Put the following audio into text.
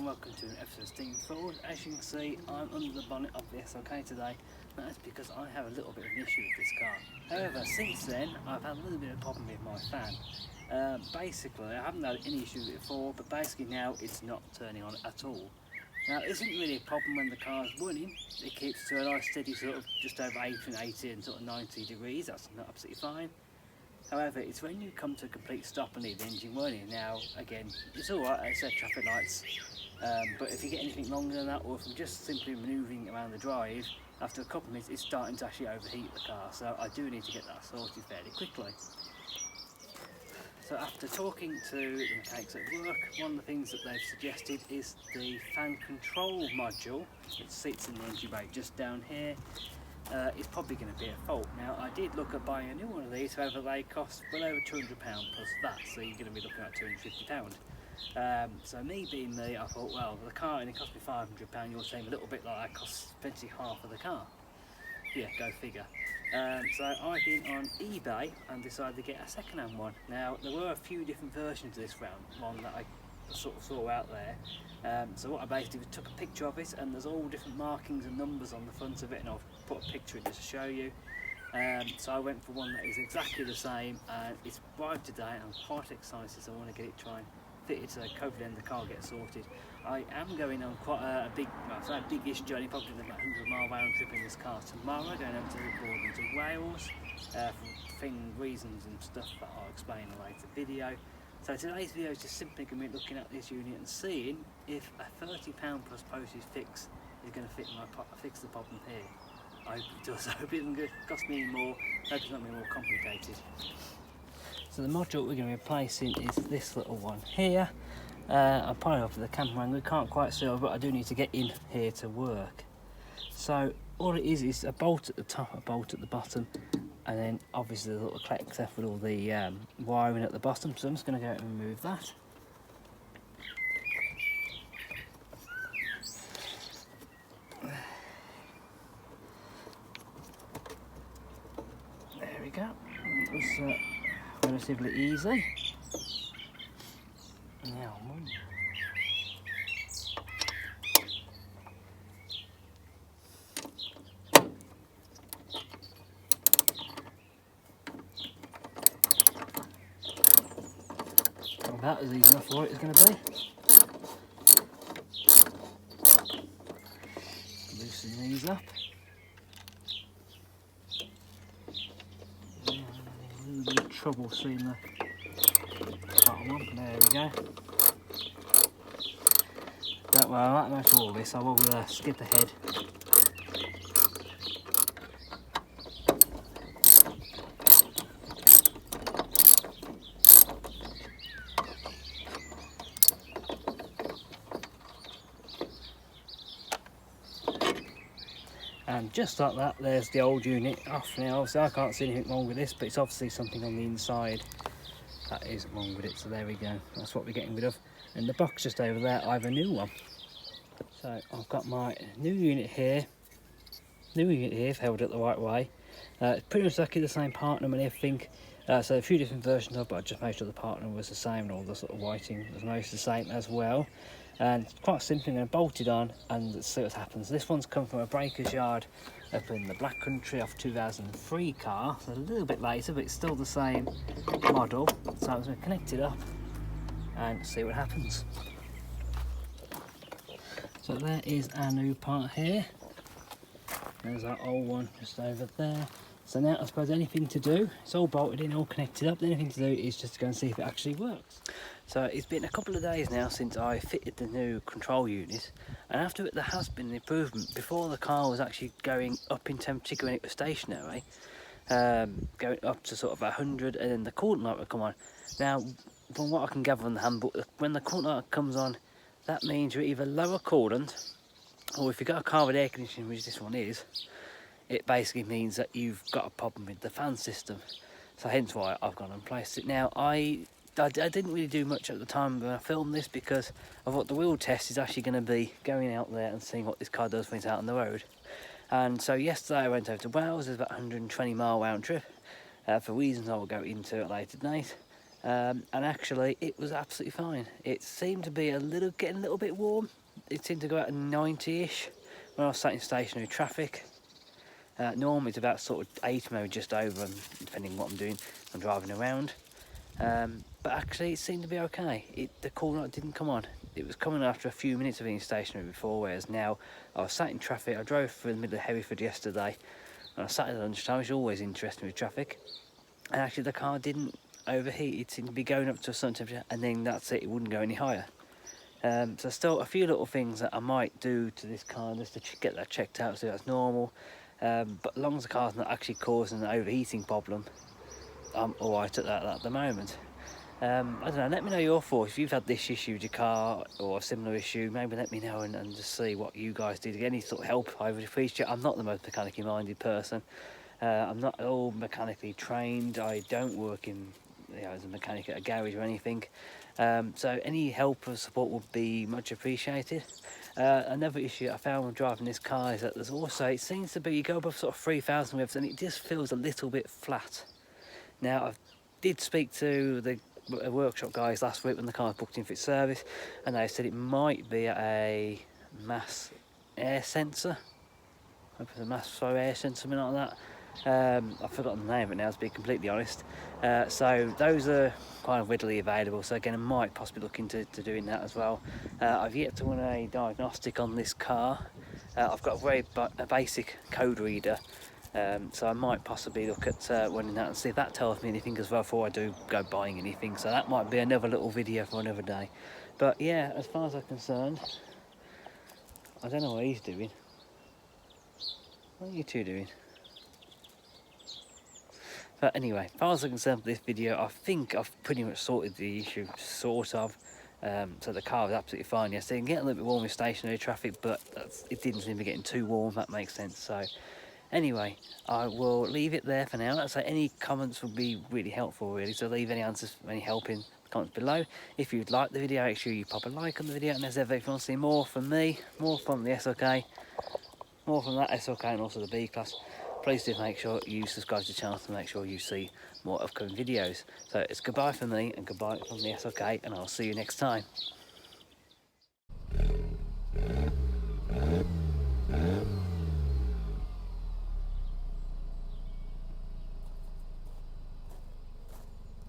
and welcome to an episode of Steam Forward. As you can see, I'm under the bonnet of the SLK today. That's because I have a little bit of an issue with this car. However, since then, I've had a little bit of a problem with my fan. Basically, I haven't had any issue with it before, but basically now it's not turning on at all. Now, it isn't really a problem when the car's running. It keeps to a nice steady sort of just over 80 and sort of 90 degrees. That's not absolutely fine. However, it's when you come to a complete stop and need the engine running. Now, again, it's alright, I said traffic lights, but if you get anything longer than that, or if I'm just simply manoeuvring around the drive, after a couple of minutes it's starting to actually overheat the car, so I do need to get that sorted fairly quickly. So after talking to the mechanics at work, one of the things that they've suggested is the fan control module that sits in the engine bay just down here. It's probably going to be a fault. Now, I did look at buying a new one of these, however they cost well over £200 plus that, so you're going to be looking at £250. So me being me, I thought, well, the car only cost me £500, you're saying a little bit like that costs potentially half of the car. Yeah, go figure. So I've been on eBay and decided to get a second-hand one. Now, there were a few different versions of this one that I sort of saw out there. So what I basically did was took a picture of it, and there's all different markings and numbers on the front of it, and I'll put a picture in just to show you. So I went for one that is exactly the same, and it's arrived today, and I'm quite excited, so I want to get it trying fit it so hopefully then the car gets sorted. I am going on quite a big-ish journey, probably about 100-mile round trip in this car tomorrow, going over to Gordon to Wales for reasons and stuff that I'll explain in a later video. So today's video is just simply going to be looking at this unit and seeing if a £30 plus postage fix is going to fix the problem here. I hope it does. I hope it doesn't cost me any more. I hope it's not any more complicated. So the module we're going to be replacing is this little one here. I'll probably off the camera angle, we can't quite see it, but I do need to get in here to work. So all it is a bolt at the top, a bolt at the bottom, and then obviously the little connector with all the wiring at the bottom. So I'm just going to go and remove that. There we go. It was relatively easy. Now, about as easy enough for it is going to be. Loosen these up. Yeah, a little bit of trouble seeing the bottom one. There we go. Don't worry, I won't go through all this, I will skip ahead. And just like that, there's the old unit off now. Obviously I can't see anything wrong with this, but it's obviously something on the inside that is wrong with it, so there we go. That's what we're getting rid of. And the box just over there, I have a new one. So I've got my new unit here if held it the right way. It's pretty much exactly the same part number and everything. So a few different versions of it, but I just made sure the part number was the same and all the sort of whiting was most the same as well. And quite simply, I'm going to bolt it on and see what happens. This one's come from a breaker's yard up in the Black Country off 2003 car, so a little bit later, but it's still the same model. So I'm going to connect it up and see what happens. So there is our new part here. There's our old one just over there. So now I suppose anything to do, it's all bolted in, all connected up, the only thing to do is just to go and see if it actually works. So it's been a couple of days now since I fitted the new control unit, and after it there has been an improvement. Before the car was actually going up in temperature when it was stationary, going up to sort of 100, and then the coolant light would come on. Now, from what I can gather on the handbook, when the coolant light comes on, that means you're either lower coolant, or if you've got a car with air conditioning, which this one is, it basically means that you've got a problem with the fan system. So hence why I've gone and placed it. Now, I didn't really do much at the time when I filmed this because of what the wheel test is actually going to be going out there and seeing what this car does when it's out on the road. And so yesterday I went over to Wales. It was about 120-mile round trip for reasons I will go into at a later date. And actually it was absolutely fine. It seemed to be getting a little bit warm. It seemed to go out at 90ish when I was sat in stationary traffic. Normally it's about sort of 80, maybe just over, depending on what I'm doing. I'm driving around. But actually it seemed to be okay. The call light didn't come on. It was coming after a few minutes of being stationary before, whereas now I was sat in traffic. I drove through the middle of Hereford yesterday, and I sat at lunchtime, which is always interesting with traffic. And actually the car didn't overheat. It seemed to be going up to a certain temperature, and then that's it. It wouldn't go any higher. So still a few little things that I might do to this car just to get that checked out, so that's normal. But as long as the car's not actually causing an overheating problem, I'm alright at that at the moment. I don't know, let me know your thoughts. If you've had this issue with your car or a similar issue, maybe let me know and just see what you guys do to get any sort of help. I would appreciate it. I'm not the most mechanically minded person. I'm not at all mechanically trained. I don't work in, as a mechanic at a garage or anything. So any help or support would be much appreciated. Another issue I found when driving this car is that there's also, it seems to be, you go above sort of 3,000 revs and it just feels a little bit flat. Now, I did speak to the workshop guys last week when the car was booked in for its service, and they said it might be a mass air sensor. I hope it's a mass flow air sensor, something like that. I've forgotten the name of it now, to be completely honest. So those are kind of readily available, so again I might possibly look into doing that as well. I've yet to run a diagnostic on this car. I've got a basic code reader, so I might possibly look at running that and see if that tells me anything as well before I do go buying anything. So that might be another little video for another day. But yeah, as far as I'm concerned, I don't know what he's doing. What are you two doing? But anyway, as far as I'm concerned for this video, I think I've pretty much sorted the issue, sort of. So the car was absolutely fine yesterday. It can get a little bit warm with stationary traffic, but it didn't seem to be getting too warm, that makes sense. So anyway, I will leave it there for now. So any comments would be really helpful, really. So leave any answers, any help in the comments below. If you'd like the video, make sure you pop a like on the video. And as ever, if you want to see more from me, more from the SLK, more from that SLK and also the B-Class, please do make sure you subscribe to the channel to make sure you see more upcoming videos. So it's goodbye from me and goodbye from the SLK, and I'll see you next time.